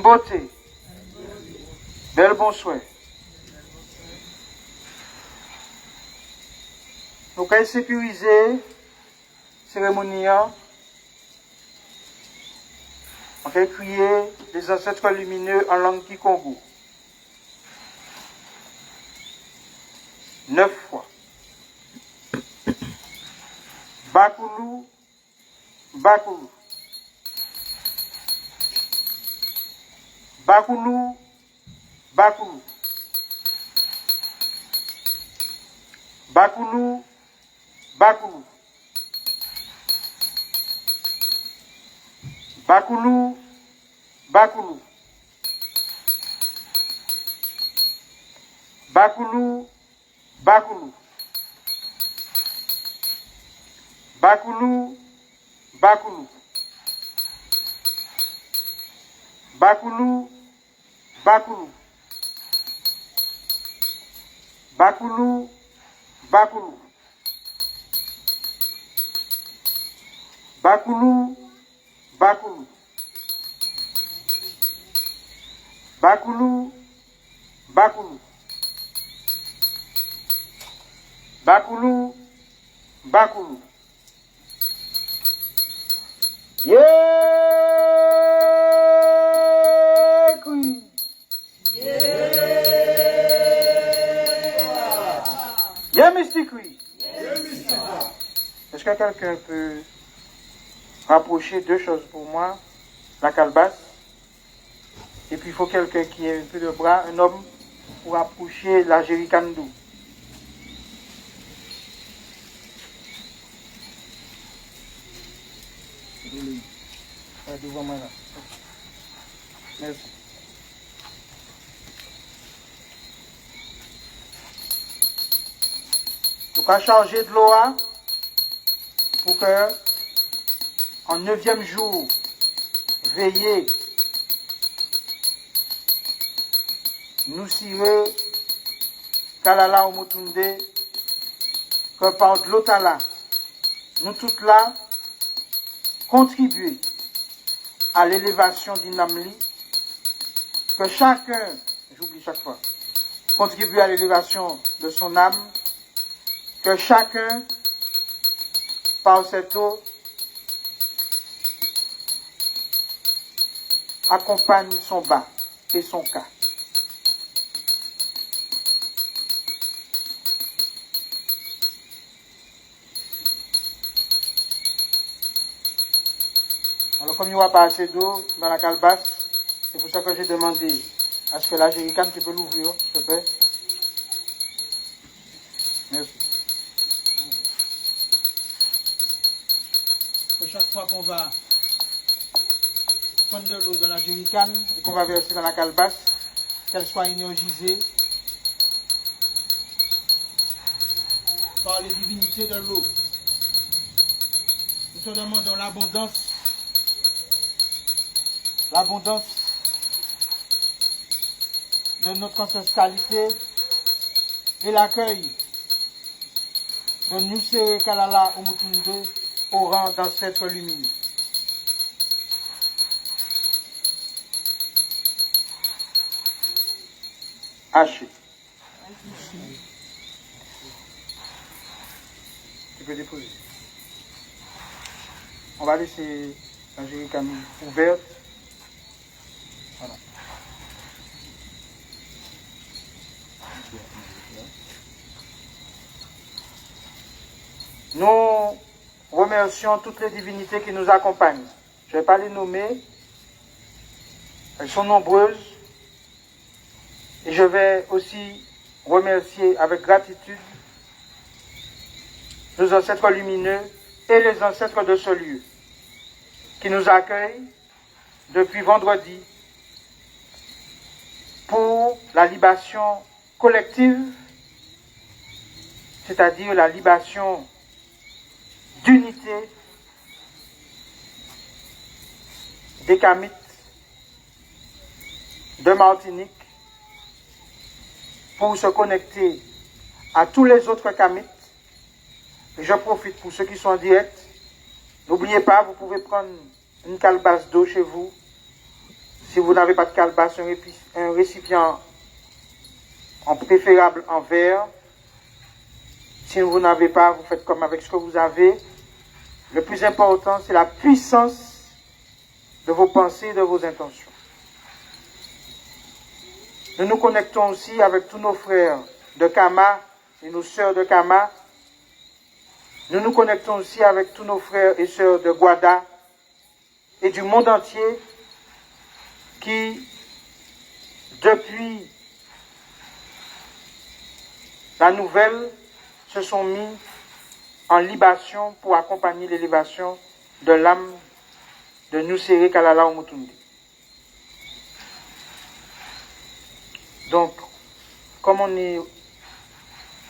Beauté, bel bon souhait. Nous allons sécuriser la cérémonie. On va crier les ancêtres lumineux en langue Kikongo. 9 fois. Bakulu, Bakulu. Bakulu, Bakulu. Bakulu, Bakulu. Bakulu, Bakulu. Bakulu, Bakulu. Bakulu, Bakulu. Bakulu, Bakulu. Bakulu, Bakulu. Bakulu, Bakulu. Bakulu, Bakulu. Bakulu, Bakulu. Est-ce que quelqu'un peut rapprocher deux choses pour moi? La calebasse. Et puis il faut quelqu'un qui ait un peu de bras, un homme, pour approcher la jerrycan. Devant moi là. Merci. Donc à charger de l'eau pour que en 9e jour, veiller, nous cirer Kalala ou Mutunde, que par de l'eau là, nous toutes là, contribuer à l'élévation d'Inamli, que chacun, j'oublie chaque fois, contribue à l'élévation de son âme, que chacun, par cette eau, accompagne son bas et son cas. Alors comme il n'y aura pas assez d'eau dans la calebasse, c'est pour ça que j'ai demandé à ce que la jerrycan, tu peux l'ouvrir, s'il te plaît. Merci. Chaque fois qu'on va prendre de l'eau dans la jerrycan et qu'on va verser dans la calebasse, qu'elle soit énergisée par les divinités de l'eau. Nous te demandons l'abondance de notre ancestralité et l'accueil de Nusere Kalala Umutunde au rang d'ancêtre lumineux. Haché. Tu peux déposer. On va laisser la jerrycan ouverte. Voilà. Nous remercions toutes les divinités qui nous accompagnent. Je ne vais pas les nommer. Elles sont nombreuses. Et je vais aussi remercier avec gratitude nos ancêtres lumineux et les ancêtres de ce lieu qui nous accueillent depuis vendredi pour la libation collective, c'est-à-dire la libation d'unité des Kamites de Martinique pour se connecter à tous les autres kamites. Et je profite pour ceux qui sont en direct. N'oubliez pas, vous pouvez prendre une calebasse d'eau chez vous. Si vous n'avez pas de calebasse, un récipient en préférable en verre. Si vous n'avez pas, vous faites comme avec ce que vous avez. Le plus important, c'est la puissance de vos pensées et de vos intentions. Nous nous connectons aussi avec tous nos frères de Kama et nos sœurs de Kama. Nous nous connectons aussi avec tous nos frères et sœurs de Guada et du monde entier qui, depuis la nouvelle, se sont mis en libation pour accompagner l'élévation de l'âme de Nusere Kalala Omutunde. Donc, comme on est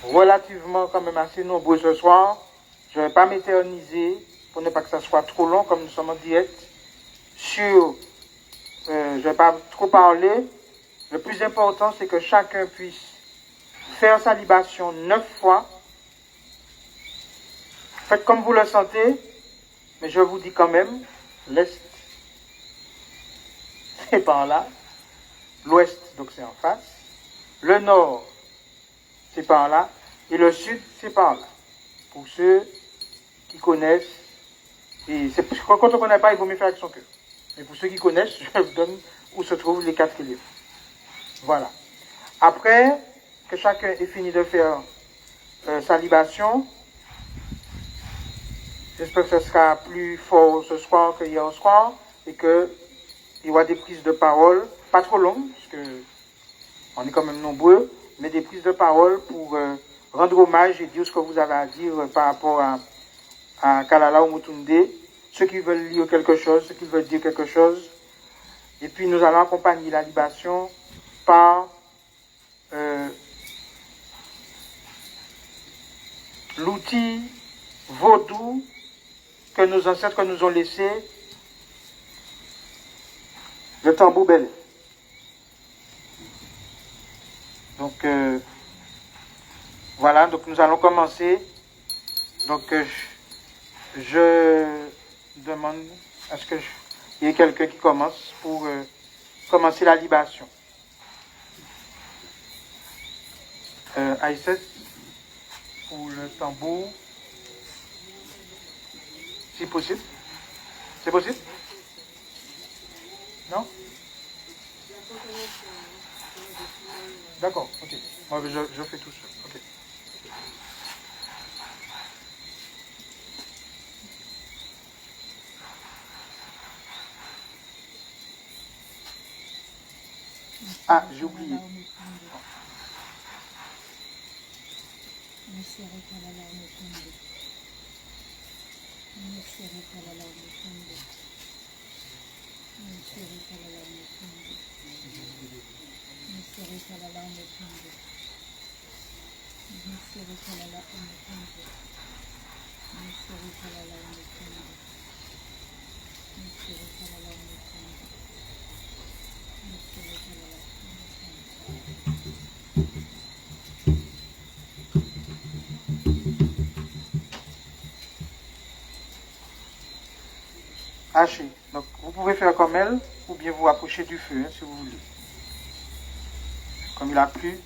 relativement quand même assez nombreux ce soir, je ne vais pas m'éterniser pour ne pas que ça soit trop long, comme nous sommes en direct. Je ne vais pas trop parler. Le plus important, c'est que chacun puisse faire sa libation 9 fois. Faites comme vous le sentez, mais je vous dis quand même, l'Est, c'est par là. L'Ouest, donc c'est en face. Le Nord, c'est par là. Et le Sud, c'est par là. Pour ceux qui connaissent, et quand on ne connaît pas, il vaut mieux faire avec son cœur. Mais pour ceux qui connaissent, je vous donne où se trouvent les 4 livres. Voilà. Après que chacun ait fini de faire sa libation, j'espère que ce sera plus fort ce soir que hier soir et qu'il y aura des prises de parole, pas trop longues, parce que on est quand même nombreux, mais des prises de parole pour rendre hommage et dire ce que vous avez à dire par rapport à Kalala Omutunde, ceux qui veulent lire quelque chose, ceux qui veulent dire quelque chose. Et puis nous allons accompagner la libation par l'outil vaudou que nos ancêtres nous ont laissé, le tambour belé. Donc voilà, donc nous allons commencer. Donc je demande à ce qu'il y ait quelqu'un qui commence pour commencer la libation. Aïssès, pour le tambour, si possible. C'est possible? Non? D'accord, ok. Moi, je fais tout seul. Ok. Ah, j'ai oublié. Haché. Donc, vous pouvez faire comme elle, ou bien vous approcher du feu, si vous voulez. Comme il a plu.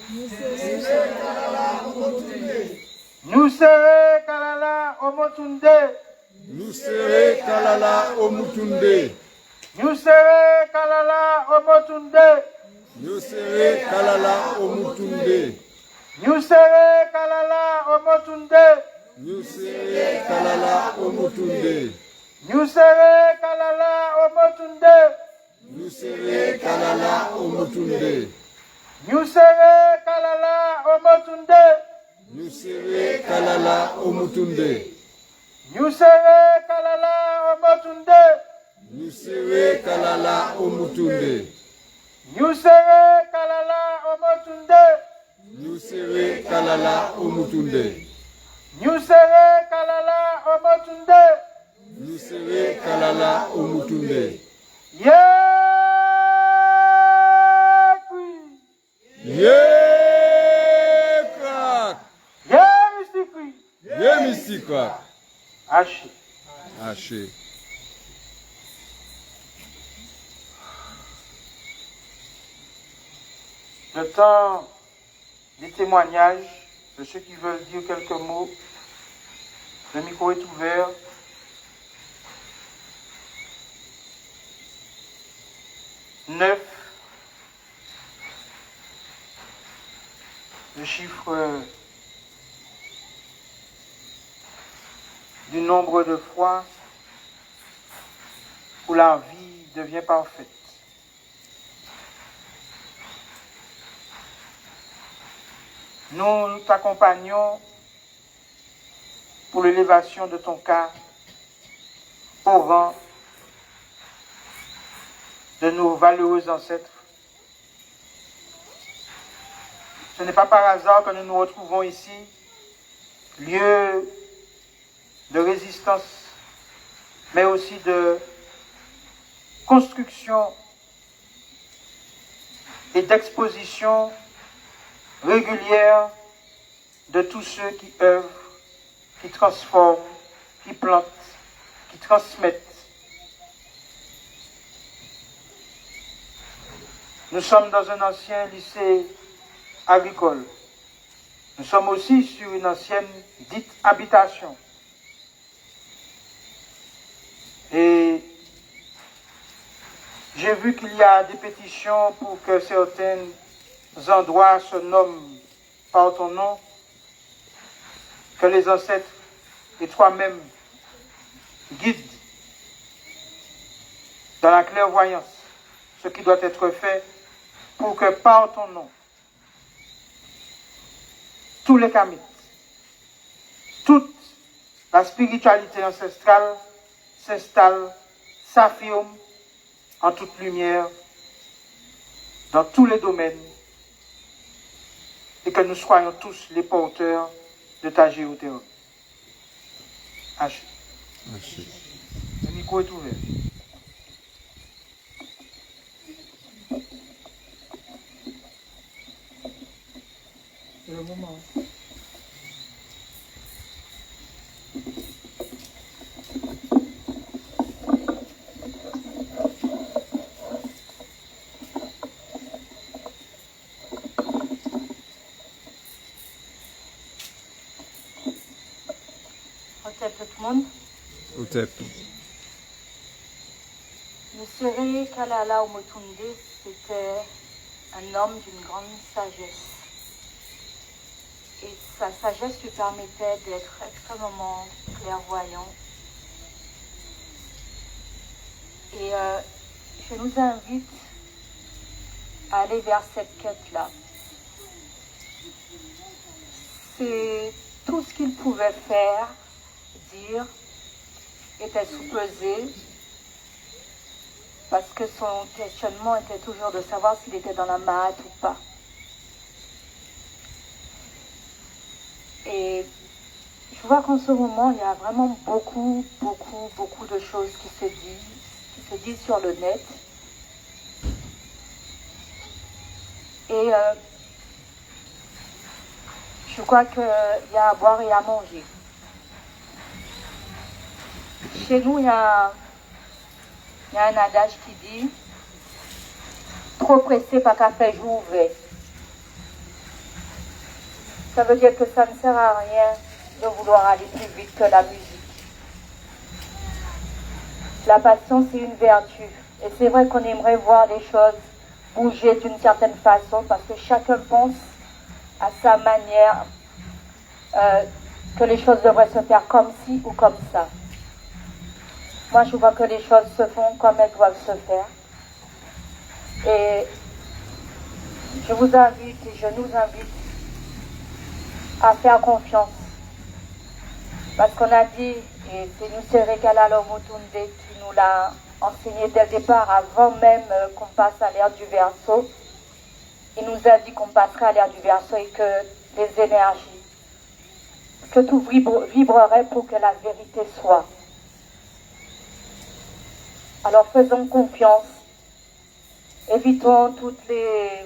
Nusere Kalala Omotunde. Nusere Kalala Omutunde. Nusere Kalala Omotunde. Nusere Kalala Omutunde. Nusere Kalala Omotunde. Nusere Kalala Omutunde. Nusere Kalala Omotunde. Nusere Kalala Omutunde. Nusere Kalala Omotunde. Nusere Kalala Omutunde. Nusere Kalala Omotunde. Nusere Kalala Omutunde. Nusere Kalala Omotunde. Nusere Kalala Omutunde. Nusere Kalala Omotunde. Nusere Kalala Omutunde. Yekui. Yekrak. Yemistikui. Yemistikrak. Haché. Haché. Le temps des témoignages de ceux qui veulent dire quelques mots. Le micro est ouvert. Neuf. Le chiffre du nombre de fois où la vie devient parfaite. Nous t'accompagnons pour l'élévation de ton cas au rang de nos valeureux ancêtres. Ce n'est pas par hasard que nous nous retrouvons ici, lieu de résistance, mais aussi de construction et d'exposition régulière de tous ceux qui œuvrent, qui transforment, qui plantent, qui transmettent. Nous sommes dans un ancien lycée agricole. Nous sommes aussi sur une ancienne dite habitation. Et j'ai vu qu'il y a des pétitions pour que certains endroits se nomment par ton nom, que les ancêtres et toi-même guident dans la clairvoyance ce qui doit être fait pour que par ton nom, tous les kamites, toute la spiritualité ancestrale s'installe, s'affirme en toute lumière dans tous les domaines et que nous soyons tous les porteurs de ta géothéorie. Haché. Le micro est ouvert. C'est le moment. Tout le monde. Otep. Nusere Kalala Omotunde, c'était un homme d'une grande sagesse. Et sa sagesse lui permettait d'être extrêmement clairvoyant. Et je nous invite à aller vers cette quête-là. C'est tout ce qu'il pouvait faire, dire, était sous-pesé, parce que son questionnement était toujours de savoir s'il était dans la Mahat ou pas. Et je vois qu'en ce moment, il y a vraiment beaucoup de choses qui se disent sur le net. Et je crois qu'il y a à boire et à manger. Chez nous, il y a un adage qui dit « trop pressé par café ouvert. Ça veut dire que ça ne sert à rien de vouloir aller plus vite que la musique. La patience, c'est une vertu. Et c'est vrai qu'on aimerait voir les choses bouger d'une certaine façon parce que chacun pense à sa manière que les choses devraient se faire comme ci ou comme ça. Moi, je vois que les choses se font comme elles doivent se faire. Et je vous invite et je nous invite à faire confiance. Parce qu'on a dit, et c'est nous Serekala Lomotunde qui nous l'a enseigné dès le départ, avant même qu'on passe à l'ère du Verseau. Il nous a dit qu'on passerait à l'ère du Verseau et que les énergies, que tout vibrerait pour que la vérité soit. Alors faisons confiance, évitons toutes les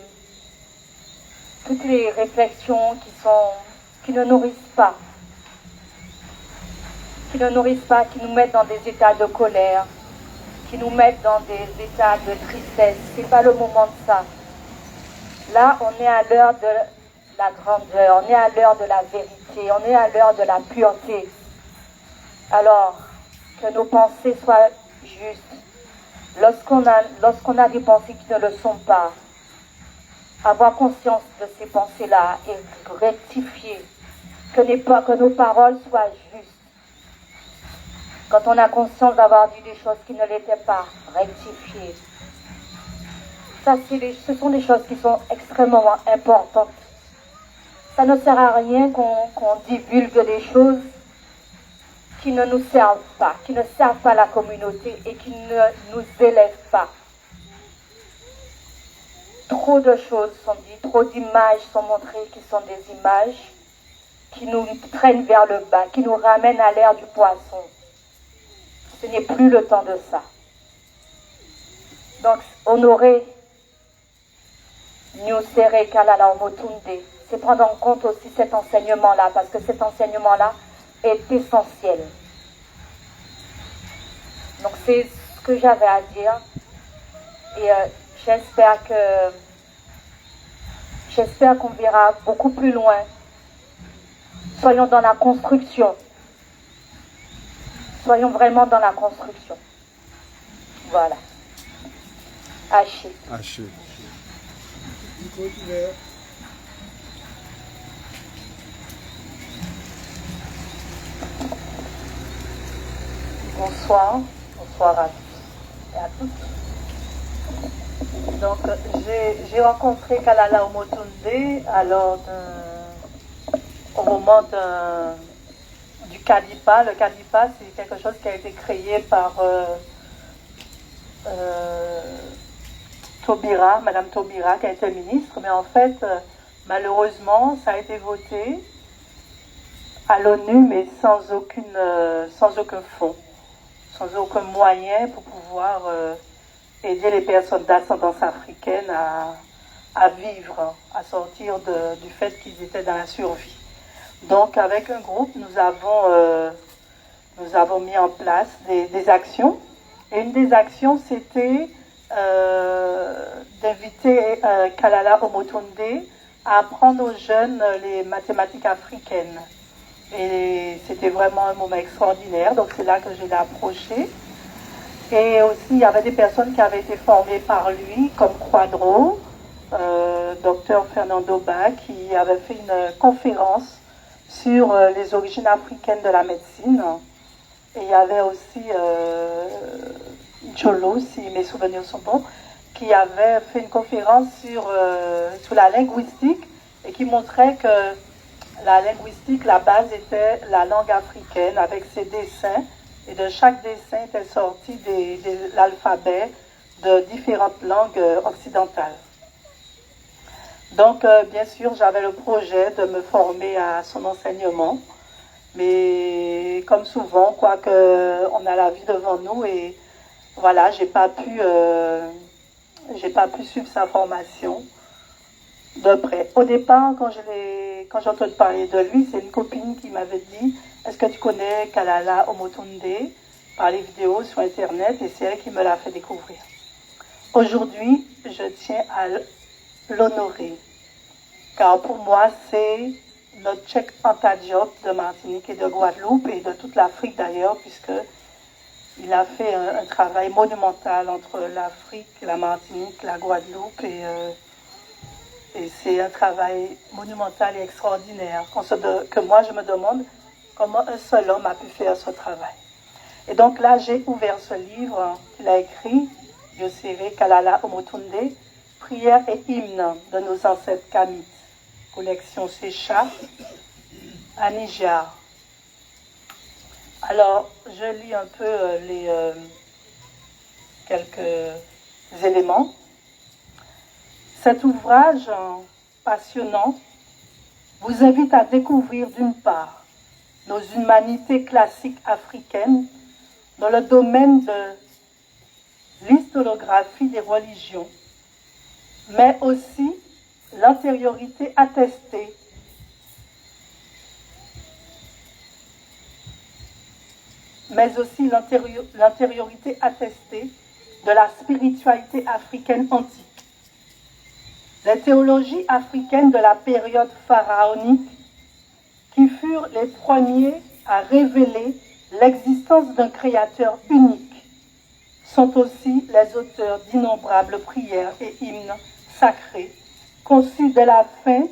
réflexions qui ne nourrissent pas, qui nous mettent dans des états de colère, qui nous mettent dans des états de tristesse. C'est pas le moment de ça. Là, on est à l'heure de la grandeur, on est à l'heure de la vérité, on est à l'heure de la pureté. Alors, que nos pensées soient justes. Lorsqu'on a des pensées qui ne le sont pas, avoir conscience de ces pensées-là et rectifier, que nos paroles soient justes. Quand on a conscience d'avoir dit des choses qui ne l'étaient pas, rectifier. Ça, ce sont des choses qui sont extrêmement importantes. Ça ne sert à rien qu'on divulgue des choses qui ne nous servent pas, qui ne servent pas la communauté et qui ne nous élèvent pas. Trop de choses sont dites, trop d'images sont montrées qui sont des images qui nous traînent vers le bas, qui nous ramènent à l'ère du poisson. Ce n'est plus le temps de ça. Donc, honorer New Sere Kalala Omotunde, c'est prendre en compte aussi cet enseignement-là, parce que cet enseignement-là est essentiel. Donc, c'est ce que j'avais à dire. Et j'espère qu'on verra beaucoup plus loin. Soyons dans la construction. Soyons vraiment dans la construction. Voilà. Haché. Haché. Bonsoir. Bonsoir à tous et à toutes. Donc, j'ai rencontré Kalala Omotunde alors au moment du Kadipa. Le Kadipa, c'est quelque chose qui a été créé par Taubira, Madame Taubira, qui a été ministre, mais en fait, malheureusement, ça a été voté à l'ONU, mais sans aucun fonds, sans aucun moyen pour pouvoir aider les personnes d'ascendance africaine à vivre, à sortir du fait qu'ils étaient dans la survie. Donc, avec un groupe, nous avons mis en place des actions. Et une des actions, c'était d'inviter Kalala Omotunde à apprendre aux jeunes les mathématiques africaines. Et c'était vraiment un moment extraordinaire. Donc, c'est là que je l'ai approché. Et aussi, il y avait des personnes qui avaient été formées par lui, comme Quadro, Dr Fernando Bach, qui avait fait une conférence sur les origines africaines de la médecine. Et il y avait aussi Jolo, si mes souvenirs sont bons, qui avait fait une conférence sur la linguistique et qui montrait que la linguistique, la base était la langue africaine avec ses dessins. Et de chaque dessin était sorti de l'alphabet de différentes langues occidentales. Donc, bien sûr, j'avais le projet de me former à son enseignement. Mais comme souvent, on a la vie devant nous et voilà, j'ai pas pu suivre sa formation de près. Au départ, quand j'ai entendu parler de lui, c'est une copine qui m'avait dit: est-ce que tu connais Kalala Omotunde par les vidéos sur internet? Et c'est elle qui me l'a fait découvrir. Aujourd'hui, je tiens à l'honorer, car pour moi, c'est notre Cheikh Anta Diop de Martinique et de Guadeloupe et de toute l'Afrique d'ailleurs, puisqu'il a fait un travail monumental entre l'Afrique, la Martinique, la Guadeloupe et c'est un travail monumental et extraordinaire que moi je me demande comment un seul homme a pu faire ce travail. Et donc là, j'ai ouvert ce livre qu'il a écrit, Yosere Kalala Omotunde, Prières et hymnes de nos ancêtres Kamites, collection Secha, à Niger. Alors, je lis un peu quelques éléments. Cet ouvrage passionnant vous invite à découvrir d'une part nos humanités classiques africaines dans le domaine de l'historiographie des religions, mais aussi l'antériorité attestée de la spiritualité africaine antique. Les théologies africaines de la période pharaonique, qui furent les premiers à révéler l'existence d'un créateur unique, sont aussi les auteurs d'innombrables prières et hymnes sacrés, conçus dès la fin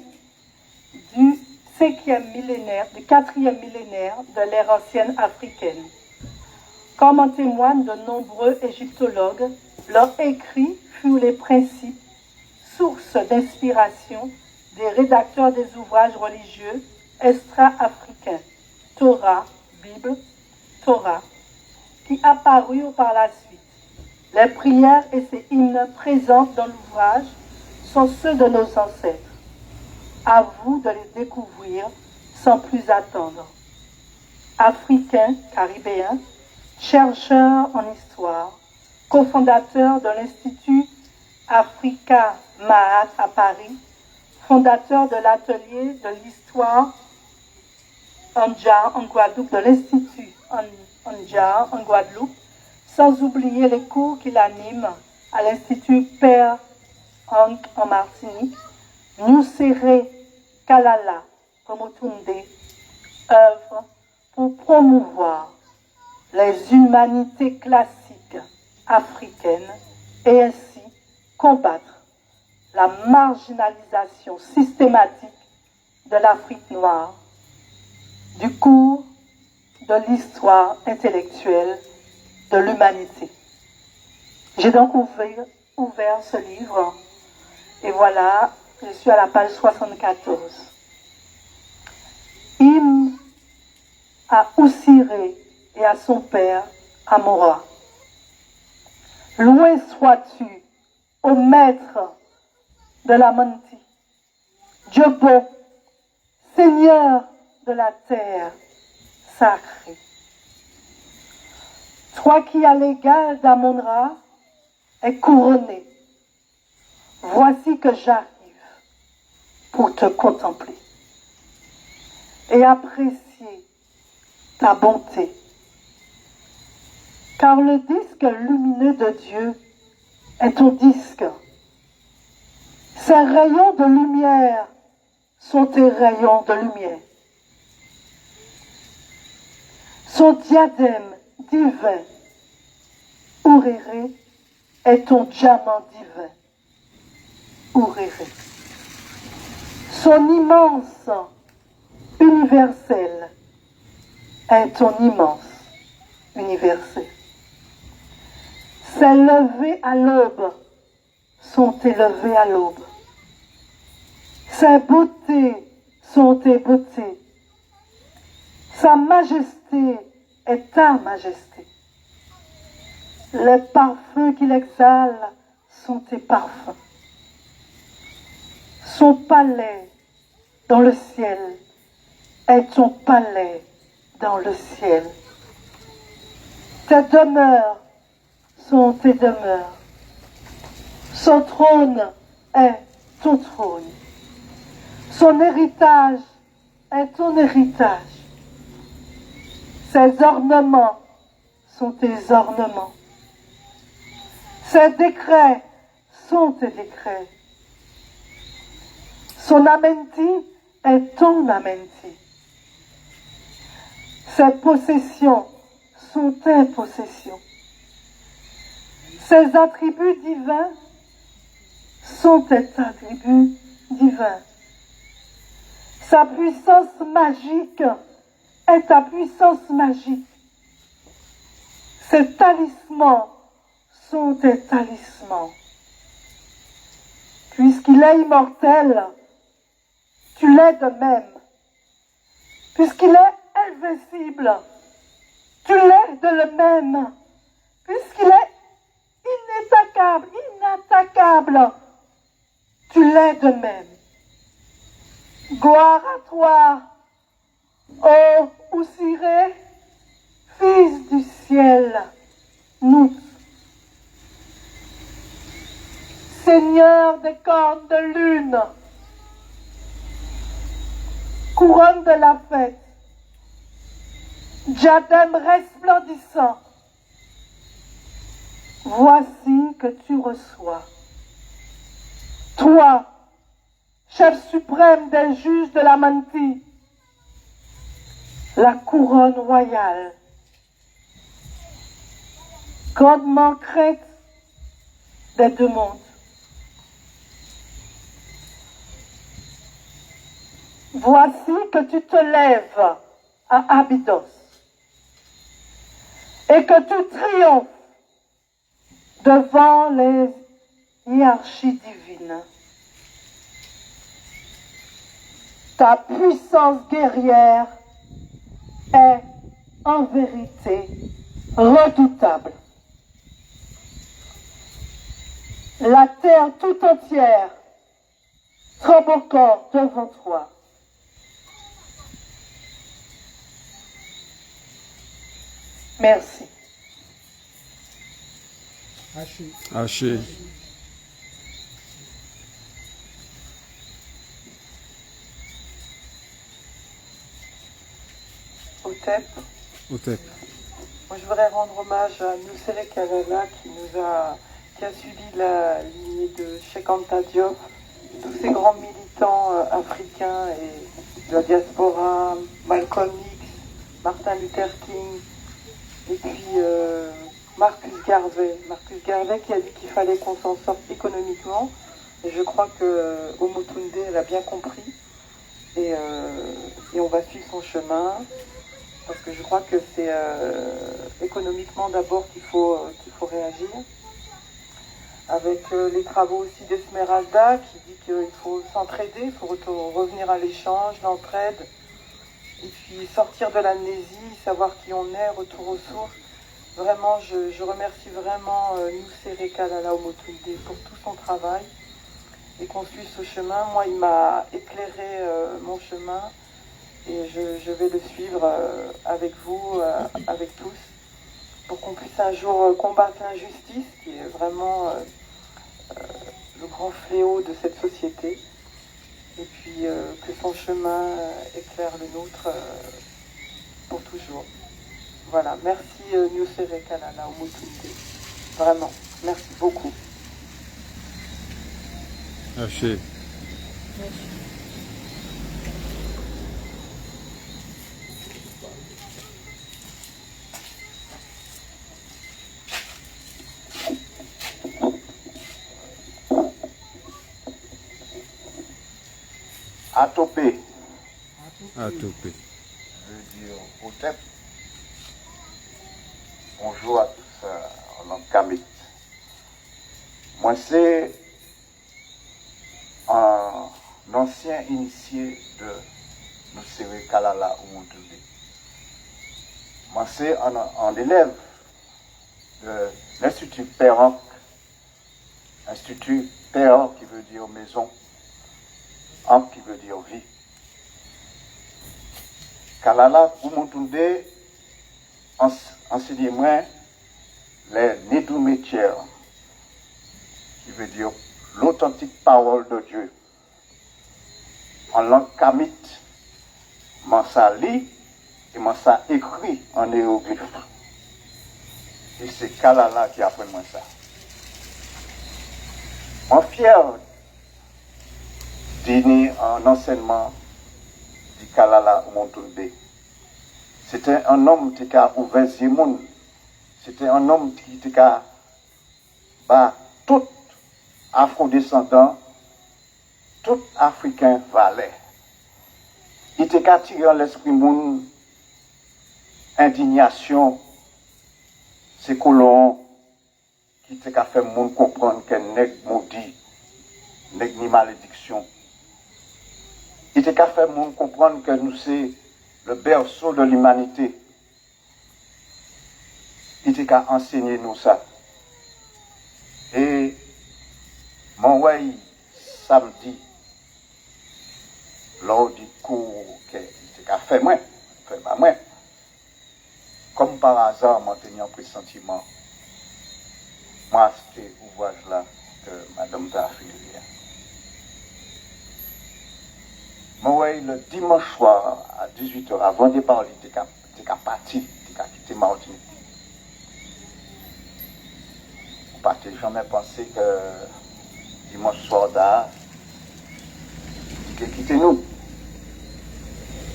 du 4e millénaire de l'ère ancienne africaine. Comme en témoignent de nombreux égyptologues, leurs écrits furent les principes, sources d'inspiration des rédacteurs des ouvrages religieux extra-africains, Torah, Bible, Torah, qui apparurent par la suite. Les prières et ces hymnes présents dans l'ouvrage sont ceux de nos ancêtres. À vous de les découvrir sans plus attendre. Africain, caribéen, chercheur en histoire, cofondateur de l'Institut Africa Mahat à Paris, fondateur de l'atelier de l'histoire Anja en Guadeloupe, de l'Institut Anja en Guadeloupe, sans oublier les cours qu'il anime à l'Institut Père Hank en Martinique, Yosere Kalala Omotunde œuvre pour promouvoir les humanités classiques africaines et ainsi combattre la marginalisation systématique de l'Afrique noire, du cours de l'histoire intellectuelle de l'humanité. J'ai donc ouvert ce livre et voilà, je suis à la page 74. Hymne à Oussiré et à son père Amora. Loin sois-tu, ô maître de la Manti, Dieu bon, Seigneur de la terre sacrée. Toi qui à l'égal d'Amon-Ra est couronné, voici que j'arrive pour te contempler et apprécier ta bonté. Car le disque lumineux de Dieu est ton disque. Ses rayons de lumière sont tes rayons de lumière. Son diadème divin, Ouréré, est ton diamant divin, Ouréré. Son immense universel est ton immense universel. Ses levées à l'aube sont élevées à l'aube. Ses beautés sont tes beautés. Sa majesté est ta majesté. Les parfums qu'il exhale sont tes parfums. Son palais dans le ciel est ton palais dans le ciel. Tes demeures sont tes demeures. Son trône est ton trône. Son héritage est ton héritage. Ses ornements sont tes ornements. Ses décrets sont tes décrets. Son amenti est ton amenti. Ses possessions sont tes possessions. Ses attributs divins sont tes attributs divins. Sa puissance magique est ta puissance magique. Ses talismans sont tes talismans. Puisqu'il est immortel, tu l'es de même. Puisqu'il est invincible, tu l'es de le même. Puisqu'il est inattaquable, tu l'es de même. Gloire à toi, ô Oussiré, fils du ciel, nous. Seigneur des cornes de lune, couronne de la fête, diadème resplendissant, voici que tu reçois. Toi, chef suprême des juges de la Manti, la couronne royale, grandement crainte des deux mondes. Voici que tu te lèves à Abydos et que tu triomphes devant les hiérarchies divines. Ta puissance guerrière est en vérité redoutable. La terre tout entière tremble encore devant toi. Merci. Haché. Otep. Otep. Moi, je voudrais rendre hommage à Nusere Kalala qui a suivi la lignée de Cheikh Anta Diop, tous ces grands militants africains et de la diaspora, Malcolm X, Martin Luther King, et puis Marcus Garvey. Marcus Garvey qui a dit qu'il fallait qu'on s'en sorte économiquement, et je crois que Omotunde elle a bien compris, et on va suivre son chemin. Parce que je crois que c'est économiquement d'abord qu'il faut réagir. Avec les travaux aussi d'Esmeralda qui dit qu'il faut s'entraider, il faut revenir à l'échange, l'entraide, et puis sortir de l'amnésie, savoir qui on est, retour aux sources. Vraiment, je remercie vraiment Nusere Kalala Omotunde pour tout son travail et qu'on suive ce chemin. Moi, il m'a éclairé mon chemin. Et je vais le suivre avec vous, avec tous, pour qu'on puisse un jour combattre l'injustice, qui est vraiment le grand fléau de cette société, et puis que son chemin éclaire le nôtre pour toujours. Voilà, merci Nusere Kalala Omotunde, vraiment, merci beaucoup. Haché. Atopé. Atopé. Je veux dire Otep. Bonjour à tous en langue kamit. Moi, c'est un ancien initié de Nusere Kalala Omotunde. Moi, c'est un élève de l'Institut Perroc. Institut Perroc qui veut dire maison. Am qui veut dire vie. Kalala Omotunde enseigne-moi les Nédou-Métières, qui veut dire l'authentique parole de Dieu. En langue kamit, m'en ça lit et m'en ça écrit en hiéroglyphe. Et c'est Kalala qui apprend moi ça. suis fier d'être en enseignement du Kalala au Montunde. C'était un homme qui a ouvert les mondes. C'était un homme qui a tout afro-descendant, tout africain valait. Il a tiré l'esprit monde indignation, ces colons qui a fait le monde comprendre que nèg maudit, nèg ni malédiction. Il a fait le monde comprendre que nous c'est le berceau de l'humanité. Il a enseigné nous ça. Et mon way samedi, lors du cours qu'il a fait moi, comme par hasard, moi j'ai un pressentiment. Moi, c'était l'ouvrage là que Madame t'a fait. Moi, le dimanche soir, à 18h, avant de parler, il était parti, il a quitté Martinique. Parce que jamais pensé que dimanche soir là, il a quitté nous.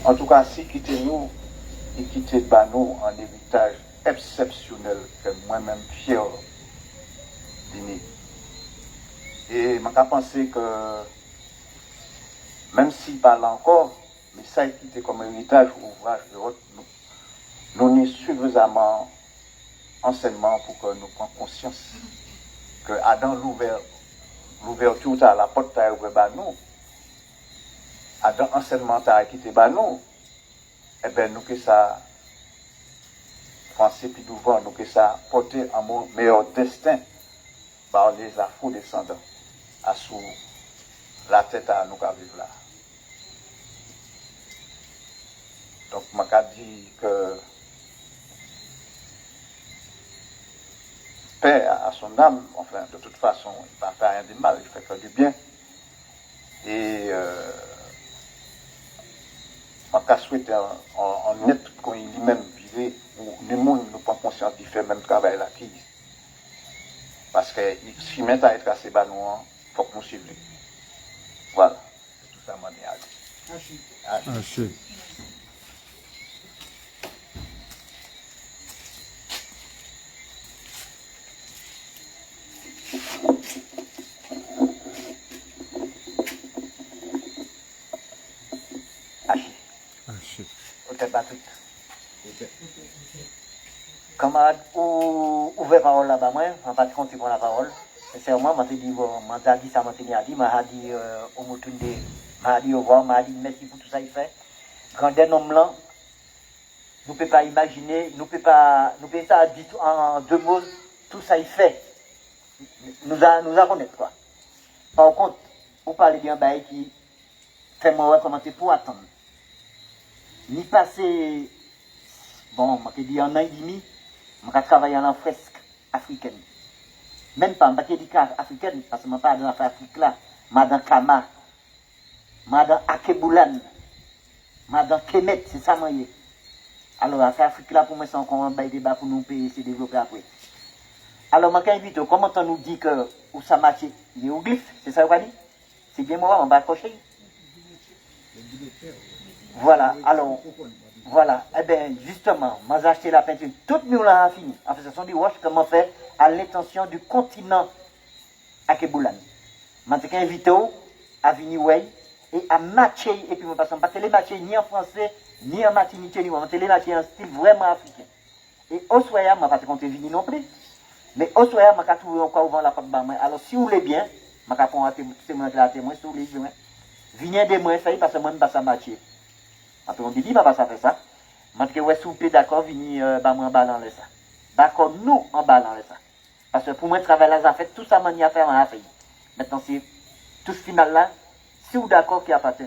En tout cas, si quitté nous, il quitté nous un héritage exceptionnel que moi-même fier d'aimer. Et je pense que même s'il parle encore, mais ça est quitté comme héritage ou ouvrage de l'autre, nous avons suffisamment enseignement pour que nous prenions conscience que Adam l'ouverture à la porte à ouvert nous, Adam enseignement à quitté nous, et bien nous que ça français puis devant nous que ça porter un meilleur destin par les afro-descendants à sous la tête à nous qui vivons là. Donc, je dis que paix à son âme, enfin, de toute façon, il ne va faire rien de mal, il fait que du bien. Et je souhaite en être quand il lui-même vivait, où le monde ne prend conscience qu'il fait même travail là qui. Parce que si maintenant il est cassé, il faut que nous suivions. Voilà, c'est tout ça, mon ami. Haché. Haché. Camarade, ouvert parole là-bas, moi, je ne vais pas compter pour la parole. Sincèrement, je dit, je dit ça, je dit, au Motunde, je dit au revoir, je dit merci pour tout ça qu'il fait. Grandeur homme là, nous ne pouvons pas imaginer, nous ne pouvons pas ça dire en deux mots, tout ça il fait. Nous a connaître quoi. Par contre, vous parlez d'un bail qui fait moi commenter pour attendre. Ni passer, bon, je dis un an et demi, je travaille en fresque africaine. Même pas, je dis africaine, parce que je ne pas dans l'Afrique là, je suis dans Kama, je suis dans Akeboulan, je suis dans Kemet, c'est ça moi. Alors, l'Afrique là, pour moi, c'est encore un bail débat pour nous payer, se développer après. Alors, je invite, comment on nous dit que où ça marche, hiéroglyphe, c'est ça qu'on dit? C'est bien moi, on va accrocher. Voilà, alors, voilà, eh bien, justement, moi j'ai acheté la peinture, toute nous l'a fini. En fait, ce sont des roches que m'a fait à l'intention du continent Akeboulan. Je t'ai invité à venir et à matcher, et puis je ne vais pas les matcher ni en français, ni en martiniquais, ni en les matcher en style vraiment africain. Et au soir, je ne vais pas compter venir non plus. Mais au soir, je vais trouver encore ouvert la porte de moi. Alors, si vous voulez bien, je vais prendre un témoin, si vous voulez bien. Venez de moi, parce que moi, je ne vais pas matcher. Après, on dit, je ne vais pas faire ça. Je dis, ouais, si vous êtes d'accord, venez en balance ça. D'accord, nous, en balance ça. Parce que pour moi, travailler là, ça fait tout ça, manière à faire en Afrique. Maintenant, c'est tout ce final là, si vous êtes d'accord, qui appartient.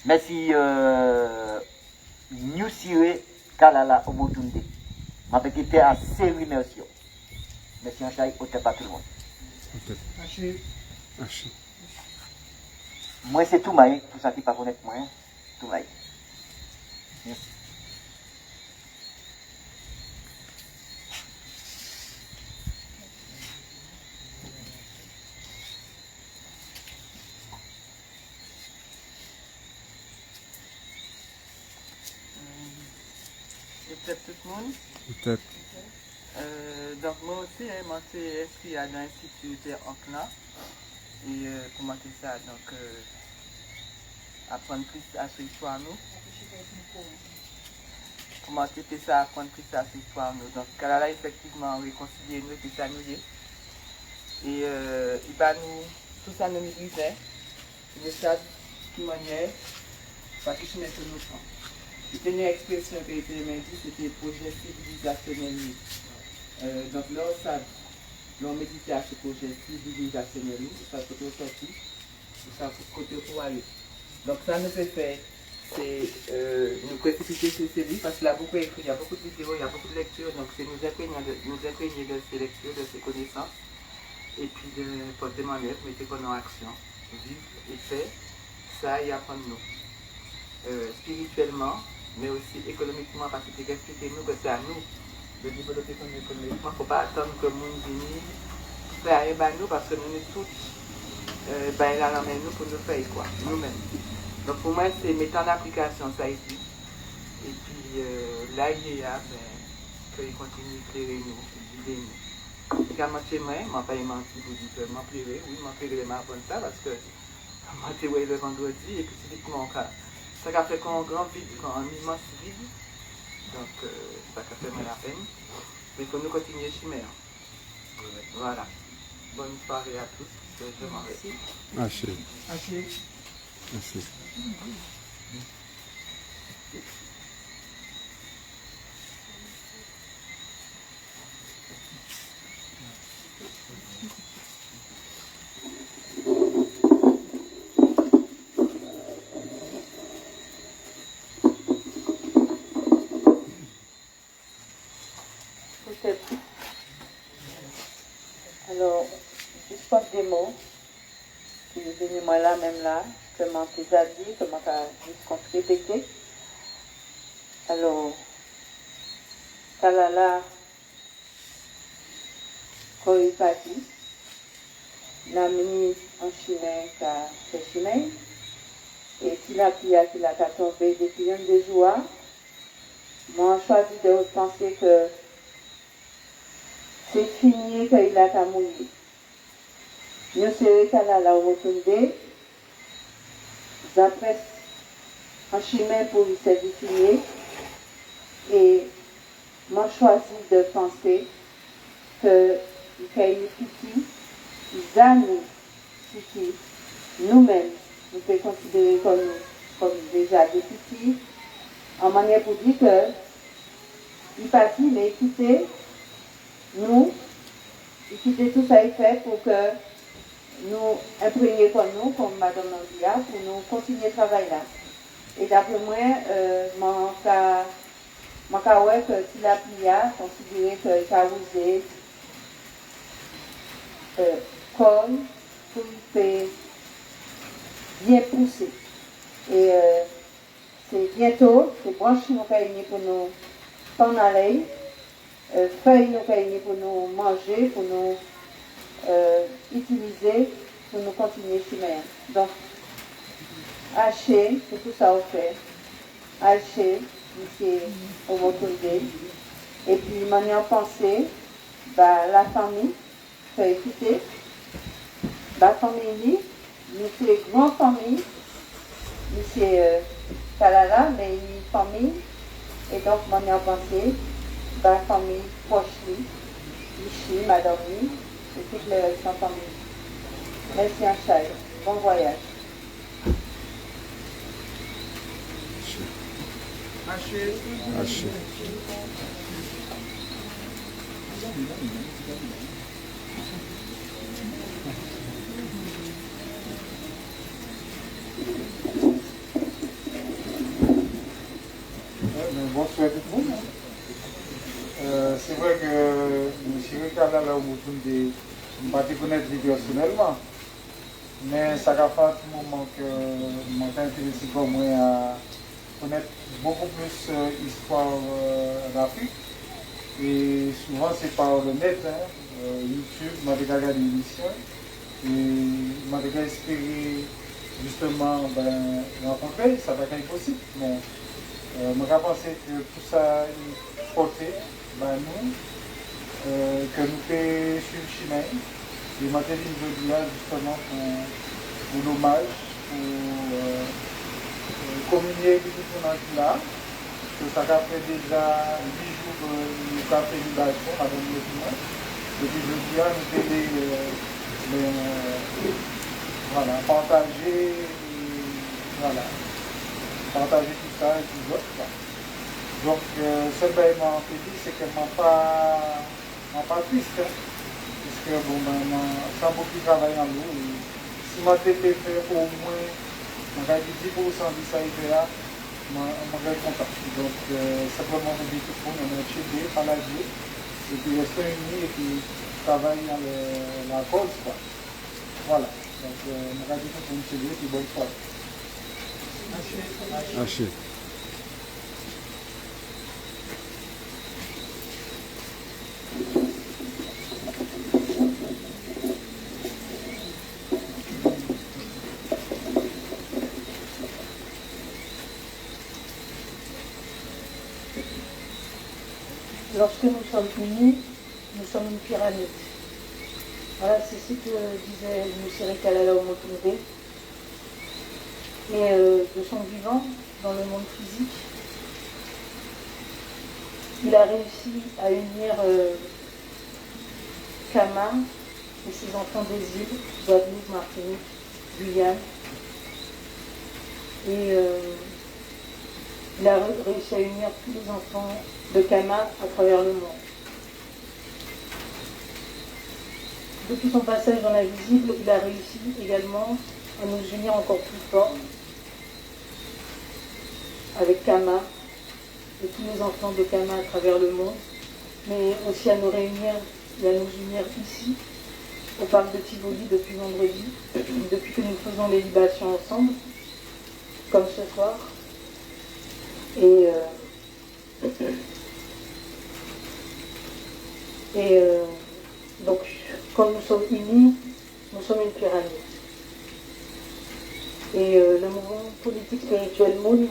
Merci, New Sire, Kalala, Omotunde. Je vais quitter à série, merci. Merci, Anchaï, au pas tout le monde. Haché. Moi, c'est tout maï, tout ça qui ne pas connaître moi, tout maï. Merci. peut-être tout le monde. Peut-être. Donc moi aussi, moi c'est inscrit à l'Institut de Ancna. Et pour moi c'est ça, donc apprendre plus à ce histoire nous. Pour moi c'était ça, apprendre plus à ce histoire nous. Donc Kalala effectivement réconcilier nous, c'est ça nous y est. Et il va nous, tout ça nous maîtrisait. Le stade qui maniait, parce que je mets sur nous prend. La dernière expression qui a été dit, c'était projet civilisationnel. Donc là, ça, l'on médite à ce projet civilisationnel, ça peut tout sortir, ça peut côté pour aller. Donc ça nous fait faire, c'est nous précipiter sur ces livres, parce qu'il a beaucoup écrit, il y a beaucoup de vidéos, il y a beaucoup de lectures, donc c'est nous imprégner de ces lectures, de ces connaissances, et puis de porter en œuvre, mettre en action, vivre et faire, ça y apprendre nous. Spirituellement, mais aussi économiquement, parce que c'est expliquer nous que c'est à nous de développer économiquement. Il ne faut pas attendre que le monde vienne faire rien à nous, parce que nous sommes tous là la main nous pour nous faire quoi, nous-mêmes. Donc pour moi, c'est mettre en application ça ici. Et puis là, il y a qu'il continue de éclairer nous, guider nous. Également chez moi, je ne vais pas mentir pour dire que je m'en oui, je m'en m'apprendre ça, parce que je m'en le vendredi, et puis typiquement, ça a fait un grand vide, un immense vide. Donc, ça a fait mal la peine. Mais il faut nous continuer chimère. Voilà. Bonne soirée à tous. Je m'en vais. Haché. Haché. Haché. Alors, juste pas des mots qui sont venus moi là, même là, que mon petit a dit, que mon juste répété. Alors, Kalala, Koipati, Namini en chemin, qui a fait chemin, et qui l'a tombé depuis un des jours. Moi, j'ai choisi de penser que c'est fini qu'il a ta mouillé. Nous serons Kalala au retourner, d'après un chemin pour lui servir, et moi choisi de penser que il y a une petite, les amis, nous-mêmes, nous pouvons considérer comme déjà des petits, en manière pour dire que il partit, mais écoutez, nous, écoutez tout ça est fait pour que nous imprégnions comme nous, comme Madame Nandia, pour nous continuer le travail là. Et d'après moi, mon cas, ouais, que si la plia, considérer qu'il a osé comme pour faire bien pousser. Et c'est bientôt, c'est branches nous réunir pour nous s'en aller, feuilles nous réunir pour nous manger, pour nous utiliser, pour nous continuer chemin. Donc, hacher, c'est tout ça au fait. Hacher, c'est au retourner. Et puis, maintenant, penser, la famille, faut écouter. La famille, nous c'est une grande famille, nous c'est Kalala, mais une famille. Et donc, maintenant, penser, la famille proche, ici, madame, et toutes les restes en famille. Merci à Chai. Bon voyage. Haché. Haché. Bonsoir tout le monde. C'est vrai que M. Kalala Omotunde, je ne pas connaître personnellement, mais ça a fait un moment que je m'ai intéressé pour moi à connaître beaucoup plus l'histoire d'Afrique. Et souvent c'est par le net, YouTube, je m'ai regardé l'émission et je m'ai espéré justement rencontrer, ça va être impossible. Mais je pensé que tout ça transporter bah, nous, que nous faisons sur le chemin. Et moi, je dis là justement pour l'hommage, pour communier avec tout le monde là. Que ça a fait déjà 10 jours que nous avons fait libération avec le monde. Et puis je dis, nous devons voilà, partager tout ça et tout ça. Donc, ce que je m'ai dit, c'est que je ne suis pas triste. Hein, puisque, bon, ça a beaucoup travaillé en nous. Si je t'ai fait au moins, on va dire 10% de ça, je suis content. Donc, simplement, je dis tout le monde, on est aidé par la vie. Et puis, restons unis et puis, travailler dans la cause. Quoi. Voilà. Donc, on va dire tout le monde, c'est et puis bonne soirée. Haché. Lorsque nous sommes unis, nous sommes une pyramide. Voilà, c'est ce que disait Nusséry Kalala Omotunde. Et de son vivant, dans le monde physique, il a réussi à unir Kama et ses enfants des îles, Guadeloupe, Martinique, Guyane. Et il a réussi à unir tous les enfants de Kama à travers le monde. Depuis son passage dans l'invisible, il a réussi également à nous unir encore plus fort avec Kama et tous les enfants de Kama à travers le monde, mais aussi à nous réunir et à nous unir ici, au parc de Tivoli depuis vendredi, depuis que nous faisons les libations ensemble, comme ce soir. Et donc, quand nous sommes unis, nous sommes une pyramide. Et le mouvement politique spirituel Moon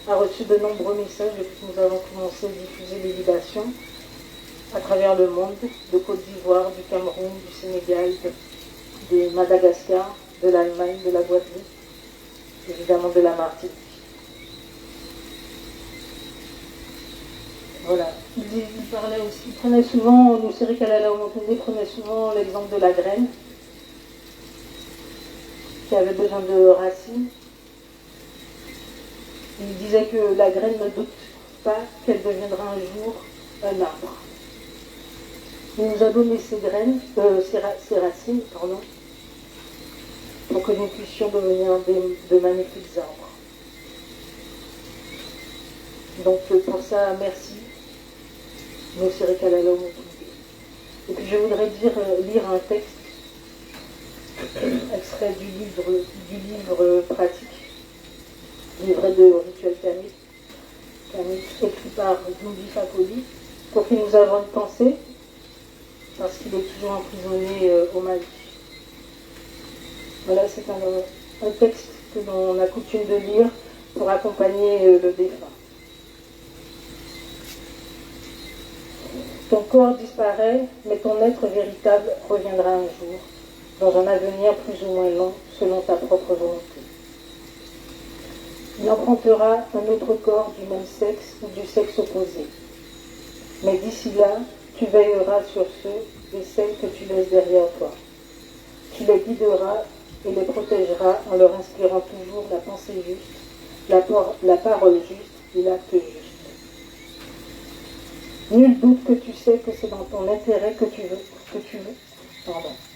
a reçu de nombreux messages depuis que nous avons commencé à diffuser les libations à travers le monde, de Côte d'Ivoire, du Cameroun, du Sénégal, de Madagascar, de l'Allemagne, de la Guadeloupe, évidemment de la Martinique. Voilà. Il parlait aussi, il prenait souvent, Nusséry Kalala Omotunde prenait souvent l'exemple de la graine qui avait besoin de racines. Il disait que la graine ne doute pas qu'elle deviendra un jour un arbre. Il nous a donné ses graines, ses racines, pardon, pour que nous puissions devenir de magnifiques arbres. Donc pour ça, merci, Nusséry Kalala Omotunde. Et puis je voudrais lire un texte extrait du livre pratique, livret de rituel kamique, écrit par Doumbé Fakoli, pour qui nous avons une pensée, parce qu'il est toujours emprisonné au Mali. Voilà, c'est un texte que l'on a coutume de lire pour accompagner le défunt. Ton corps disparaît, mais ton être véritable reviendra un jour, dans un avenir plus ou moins long, selon ta propre volonté. Il empruntera un autre corps du même sexe ou du sexe opposé. Mais d'ici là, tu veilleras sur ceux et celles que tu laisses derrière toi. Tu les guideras et les protégeras en leur inspirant toujours la pensée juste, la parole juste et l'acte juste. Nul doute que tu sais que c'est dans ton intérêt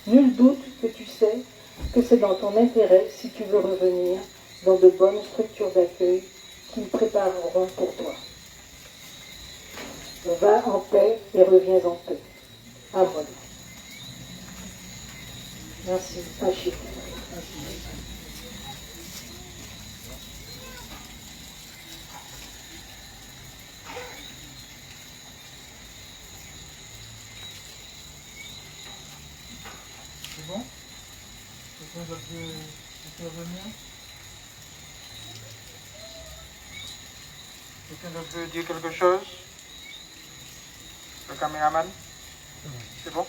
Nul doute que tu sais que c'est dans ton intérêt si tu veux revenir dans de bonnes structures d'accueil qu'ils prépareront pour toi. Va en paix et reviens en paix. Amen. Merci. Haché. C'est bon? Quelqu'un veut intervenir? Quelqu'un veut dire quelque chose? Le caméraman? C'est bon?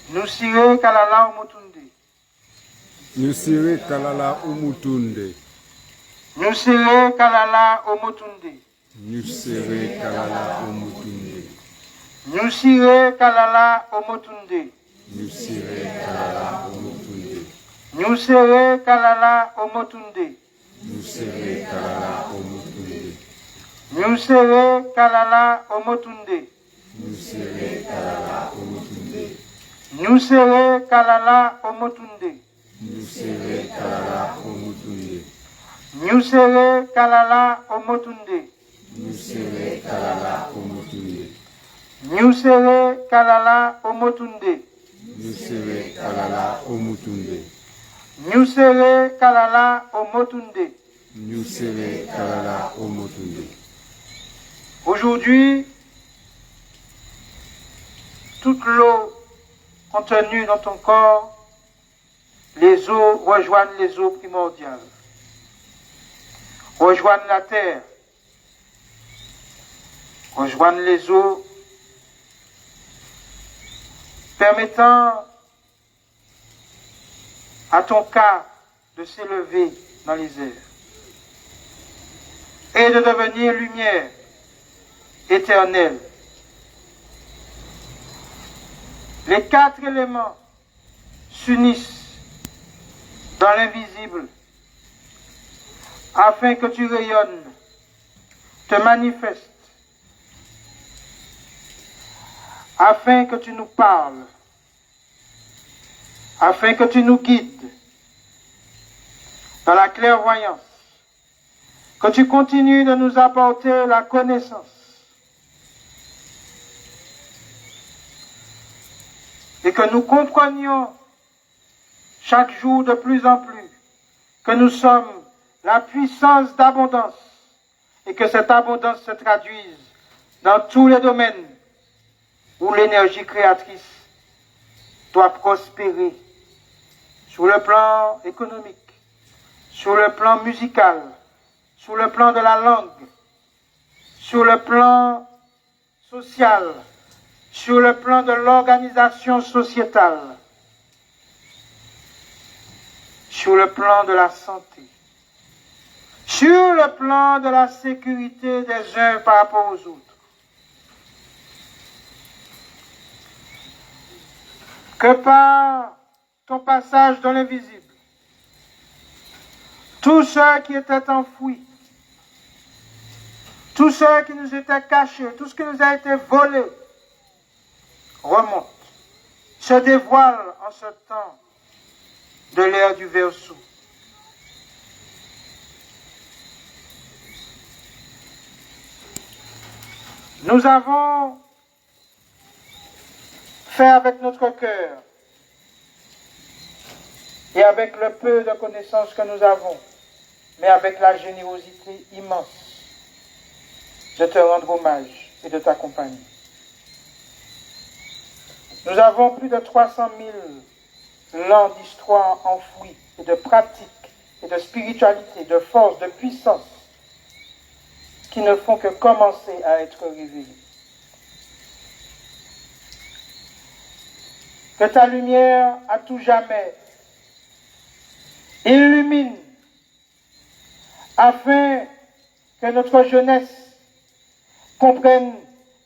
Nusire Kalala Umutunde. Nusire Kalala Umutunde. Nusire Kalala Umutunde. Nusire Kalala Umutunde. Nusire Kalala Umutunde. Nusire Kalala Umutunde. Nusire Kalala Umutunde. Nusire Kalala Umutunde. Nusire Kalala Umutunde. Nusire Kalala Umutunde. Nusire Kalala Umutunde. Nusire Kalala Umutunde. Nusire Kalala Umutunde. Nusire Kalala Umutunde. Nusire Kalala Umutunde. Nusire Kalala Umutunde. Nusire Kalala Umutunde. Nusire Kalala Umutunde. Aujourd'hui, toute l'eau contenue dans ton corps, les eaux rejoignent les eaux primordiales, rejoignent la terre, rejoignent les eaux, permettant à ton cas de s'élever dans les airs et de devenir lumière éternelle. Les quatre éléments s'unissent dans l'invisible afin que tu rayonnes, te manifestes, afin que tu nous parles, afin que tu nous guides dans la clairvoyance, que tu continues de nous apporter la connaissance et que nous comprenions chaque jour de plus en plus que nous sommes la puissance d'abondance et que cette abondance se traduise dans tous les domaines où l'énergie créatrice doit prospérer, sur le plan économique, sur le plan musical, sur le plan de la langue, sur le plan social, sur le plan de l'organisation sociétale, sur le plan de la santé, sur le plan de la sécurité des uns par rapport aux autres. Que par ton passage dans l'invisible, tout ce qui était enfoui, tout ce qui nous était caché, tout ce qui nous a été volé, remonte, se dévoile en ce temps de l'ère du Verseau. Nous avons fait avec notre cœur et avec le peu de connaissances que nous avons, mais avec la générosité immense de te rendre hommage et de t'accompagner. Nous avons plus de 300 000 ans d'histoire enfouie et de pratiques et de spiritualité, de force, de puissance qui ne font que commencer à être révélées. Que ta lumière à tout jamais illumine afin que notre jeunesse comprenne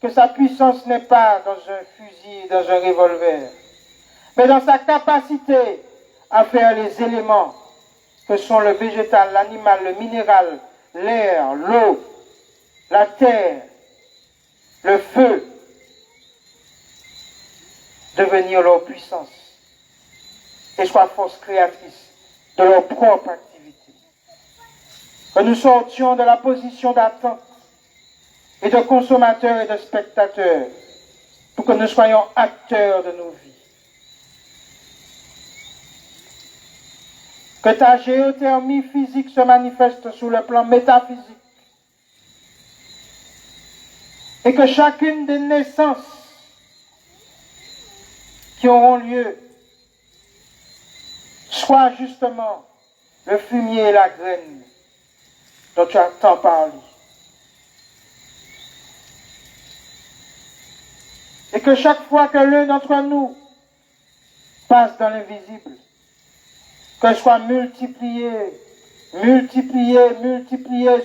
que sa puissance n'est pas dans un fusil, dans un revolver, mais dans sa capacité à faire les éléments que sont le végétal, l'animal, le minéral, l'air, l'eau, la terre, le feu, devenir leur puissance et soit force créatrice de leur propre activité. Que nous sortions de la position d'attente et de consommateurs et de spectateurs pour que nous soyons acteurs de nos vies. Que ta géothermie physique se manifeste sur le plan métaphysique et que chacune des naissances qui auront lieu soient justement le fumier et la graine dont tu as tant parlé. Et que chaque fois que l'un d'entre nous passe dans l'invisible, que soit multiplié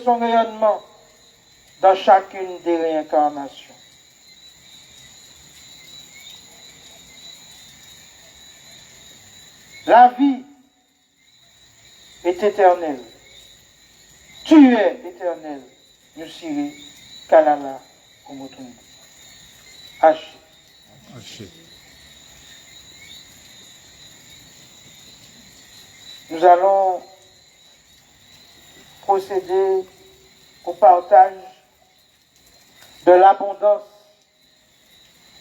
son rayonnement dans chacune des réincarnations. La vie est éternelle. Tu es éternel. Nusiri Kalala Omotundi. Haché. Nous allons procéder au partage de l'abondance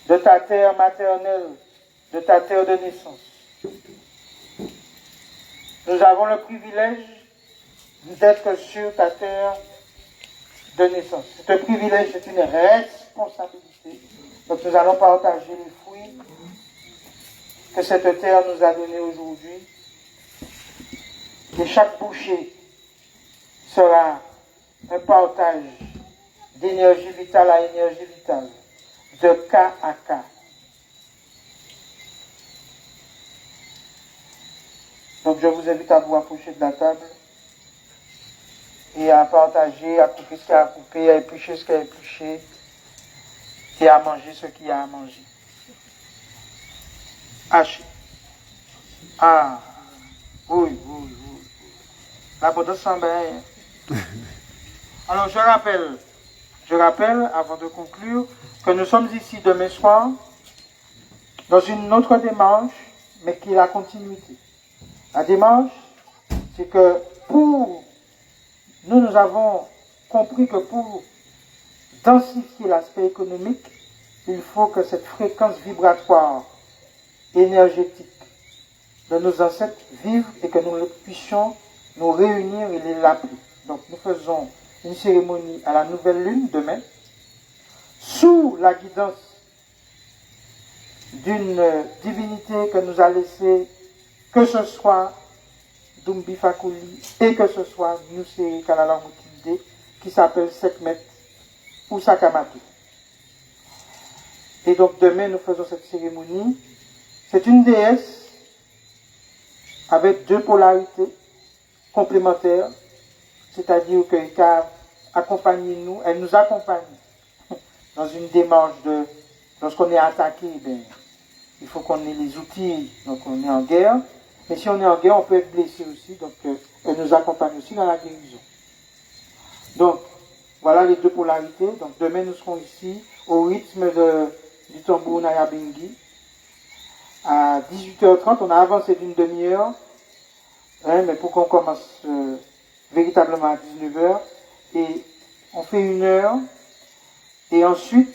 de ta terre maternelle, de ta terre de naissance. Nous avons le privilège d'être sur ta terre de naissance. Ce privilège est une responsabilité. Donc nous allons partager les fruits que cette terre nous a donnés aujourd'hui. Et chaque bouchée sera un partage d'énergie vitale à énergie vitale, de cas à cas. Donc je vous invite à vous approcher de la table et à partager, à couper ce qu'il y a à couper, à éplucher ce qu'il y a à éplucher et à manger ce qu'il y a à manger. Haché. Ah, oui. L'abondance s'en va. Alors je rappelle, avant de conclure, que nous sommes ici demain soir dans une autre démarche, mais qui est la continuité. La démarche, c'est que nous avons compris que pour densifier l'aspect économique, il faut que cette fréquence vibratoire énergétique de nos ancêtres vive et que nous puissions nous réunir et les l'appeler. Donc nous faisons une cérémonie à la nouvelle lune demain, sous la guidance d'une divinité que nous a laissée, que ce soit Dumbi Fakuli et que ce soit Nusiri Kalala Omotunde, qui s'appelle Sekhmet ou Sakamatu. Et donc demain nous faisons cette cérémonie. C'est une déesse avec deux polarités complémentaires, c'est-à-dire qu'elle elle nous accompagne dans une démarche de, lorsqu'on est attaqué, il faut qu'on ait les outils, donc on est en guerre, mais si on est en guerre, on peut être blessé aussi, donc elle nous accompagne aussi dans la guérison. Donc, voilà les deux polarités. Donc demain, nous serons ici au rythme du tambour Nayabingi. À 18h30, on a avancé d'une demi-heure, mais pour qu'on commence véritablement à 19h, et on fait 1 heure, et ensuite,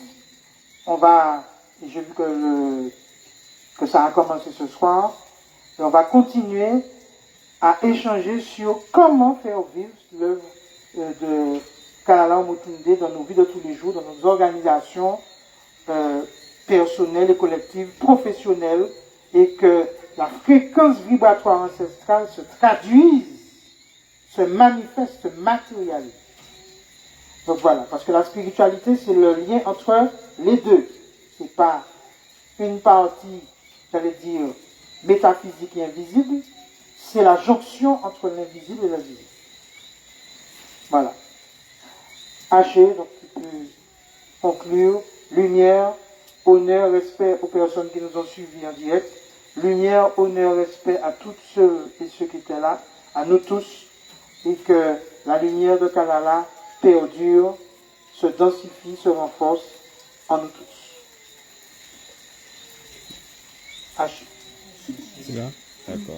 on va, et j'ai vu que ça a commencé ce soir, et on va continuer à échanger sur comment faire vivre l'œuvre de Kalala Omotunde dans nos vies de tous les jours, dans nos organisations personnelles et collectives, professionnelles, et que la fréquence vibratoire ancestrale se traduise, se manifeste, se matérialise. Donc voilà, parce que la spiritualité, c'est le lien entre les deux. C'est pas une partie, j'allais dire, métaphysique et invisible, c'est la jonction entre l'invisible et l'invisible. Voilà. Haché, donc tu peux conclure. Lumière, honneur, respect aux personnes qui nous ont suivis en direct. Lumière, honneur, respect à toutes ceux et ceux qui étaient là, à nous tous, et que la lumière de Kalala perdure, se densifie, se renforce en nous tous. Haché. C'est là? D'accord.